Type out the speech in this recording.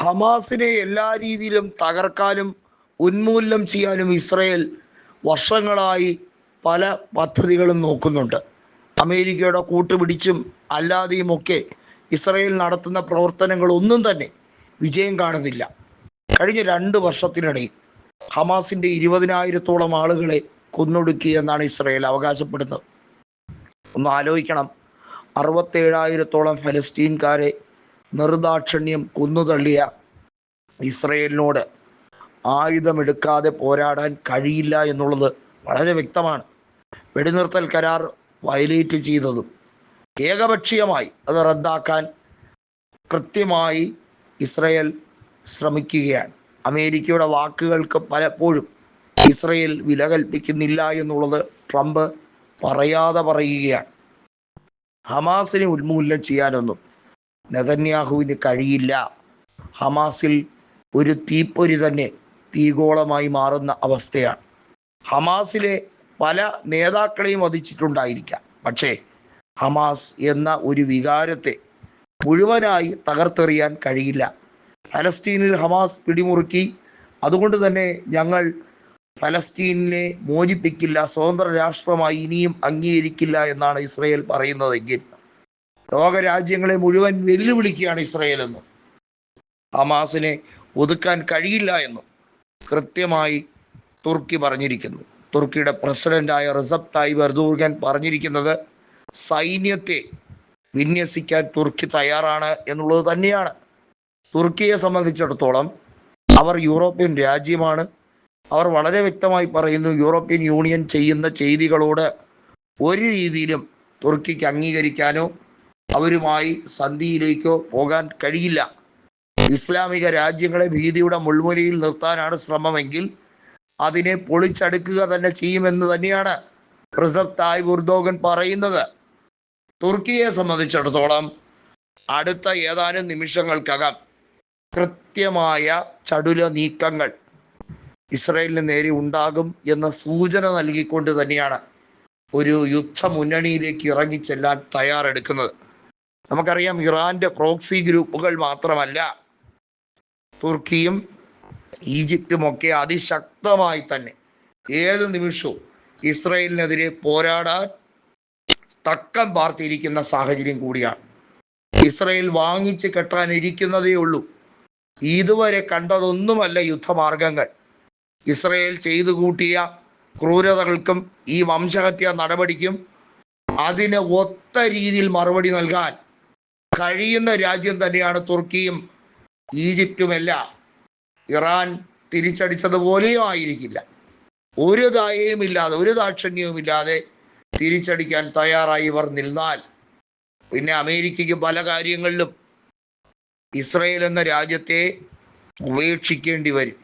ഹമാസിനെ എല്ലാ രീതിയിലും തകർക്കാനും ഉന്മൂലനം ചെയ്യാനും ഇസ്രയേൽ വർഷങ്ങളായി പല പദ്ധതികളും നോക്കുന്നുണ്ട്. അമേരിക്കയുടെ കൂട്ടുപിടിച്ചും അല്ലാതെയുമൊക്കെ ഇസ്രയേൽ നടത്തുന്ന പ്രവർത്തനങ്ങളൊന്നും തന്നെ വിജയം കാണുന്നില്ല. കഴിഞ്ഞ 2 വർഷത്തിനിടയിൽ ഹമാസിൻ്റെ 20,000-ഓളം ആളുകളെ കൊന്നൊടുക്കി എന്നാണ് ഇസ്രയേൽ അവകാശപ്പെടുന്നത്. ഒന്ന് ആലോചിക്കണം, 67,000-ഓളം ഫലസ്തീൻകാരെ നിർദാക്ഷിണ്യം കൊന്നുതള്ളിയ ഇസ്രയേലിനോട് ആയുധമെടുക്കാതെ പോരാടാൻ കഴിയില്ല എന്നുള്ളത് വളരെ വ്യക്തമാണ്. വെടിനിർത്തൽ കരാർ വയലേറ്റ് ചെയ്തതും ഏകപക്ഷീയമായി അത് റദ്ദാക്കാൻ കൃത്യമായി ഇസ്രയേൽ ശ്രമിക്കുകയാണ്. അമേരിക്കയുടെ വാക്കുകൾക്ക് പലപ്പോഴും ഇസ്രയേൽ വില കൽപ്പിക്കുന്നില്ല എന്നുള്ളത് ട്രംപ് പറയാതെ പറയുകയാണ്. ഹമാസിനെ ഉന്മൂലനം ചെയ്യാനൊന്നും നെതന്യാഹുവിന് കഴിയില്ല. ഹമാസിൽ ഒരു തീപ്പൊരി തന്നെ തീഗോളമായി മാറുന്ന അവസ്ഥയാണ്. ഹമാസിലെ പല നേതാക്കളെയും വധിച്ചിട്ടുണ്ടായിരിക്കാം, പക്ഷേ ഹമാസ് എന്ന ഒരു വികാരത്തെ മുഴുവനായി തകർത്തെറിയാൻ കഴിയില്ല. ഫലസ്തീനിൽ ഹമാസ് പിടിമുറുക്കി, അതുകൊണ്ട് തന്നെ ഞങ്ങൾ ഫലസ്തീനിനെ മോചിപ്പിക്കില്ല, സ്വതന്ത്ര രാഷ്ട്രമായി ഇനിയും അംഗീകരിക്കില്ല എന്നാണ് ഇസ്രയേൽ പറയുന്നതെങ്കിൽ ലോകരാജ്യങ്ങളെ മുഴുവൻ വെല്ലുവിളിക്കുകയാണ് ഇസ്രയേൽ എന്നും ഹമാസിനെ ഒതുക്കാൻ കഴിയില്ല എന്നും കൃത്യമായി തുർക്കി പറഞ്ഞിരിക്കുന്നു. തുർക്കിയുടെ പ്രസിഡന്റായ റിസപ്പ് തായിബ് എർദോഗൻ പറഞ്ഞിരിക്കുന്നത് സൈന്യത്തെ വിന്യസിക്കാൻ തുർക്കി തയ്യാറാണ് എന്നുള്ളത് തന്നെയാണ്. തുർക്കിയെ സംബന്ധിച്ചിടത്തോളം അവർ യൂറോപ്യൻ രാജ്യമാണ്. അവർ വളരെ വ്യക്തമായി പറയുന്നു, യൂറോപ്യൻ യൂണിയൻ ചെയ്യുന്ന ചെയ്തികളോട് ഒരു രീതിയിലും തുർക്കിക്ക് അംഗീകരിക്കാനോ അവരുമായി സന്ധിയിലേക്കോ പോകാൻ കഴിയില്ല. ഇസ്ലാമിക രാജ്യങ്ങളെ ഭീതിയുടെ മുൾമുനയിൽ നിർത്താനാണ് ശ്രമമെങ്കിൽ അതിനെ പൊളിച്ചടുക്കുക തന്നെ ചെയ്യുമെന്ന് തന്നെയാണ് റിസപ്പ് തായിബ് എർദോഗൻ പറയുന്നത്. തുർക്കിയെ സംബന്ധിച്ചിടത്തോളം അടുത്ത ഏതാനും നിമിഷങ്ങൾക്കകം കൃത്യമായ ചടുല നീക്കങ്ങൾ ഇസ്രയേലിന് നേരെ ഉണ്ടാകും എന്ന സൂചന നൽകിക്കൊണ്ട് തന്നെയാണ് ഒരു യുദ്ധമുന്നണിയിലേക്ക് ഇറങ്ങിച്ചെല്ലാൻ തയ്യാറെടുക്കുന്നത്. നമുക്കറിയാം, ഇറാന്റെ പ്രോക്സി ഗ്രൂപ്പുകൾ മാത്രമല്ല, തുർക്കിയും ഈജിപ്തുമൊക്കെ അതിശക്തമായി തന്നെ ഏത് നിമിഷവും ഇസ്രയേലിനെതിരെ പോരാടാൻ തക്കം പാർത്തിരിക്കുന്ന സാഹചര്യം കൂടിയാണ്. ഇസ്രയേൽ വാങ്ങിച്ച് കെട്ടാനിരിക്കുന്നതേ ഉള്ളൂ. ഇതുവരെ കണ്ടതൊന്നുമല്ല യുദ്ധമാർഗങ്ങൾ. ഇസ്രയേൽ ചെയ്തു കൂട്ടിയ ക്രൂരതകൾക്കും ഈ വംശഹത്യാ നടപടിക്കും അതിന് ഒത്ത രീതിയിൽ മറുപടി നൽകാൻ കഴിയുന്ന രാജ്യം തന്നെയാണ് തുർക്കിയും ഈജിപ്തുമെല്ലാം. ഇറാൻ തിരിച്ചടിച്ചതുപോലെയും ആയിരിക്കില്ല. ഒരു ദയയുമില്ലാതെ, ഒരു ദാക്ഷിണ്യവുമില്ലാതെ തിരിച്ചടിക്കാൻ തയ്യാറായി ഇവർ നിന്നാൽ പിന്നെ അമേരിക്കയ്ക്ക് പല കാര്യങ്ങളിലും ഇസ്രയേൽ എന്ന രാജ്യത്തെ ഉപേക്ഷിക്കേണ്ടി വരും.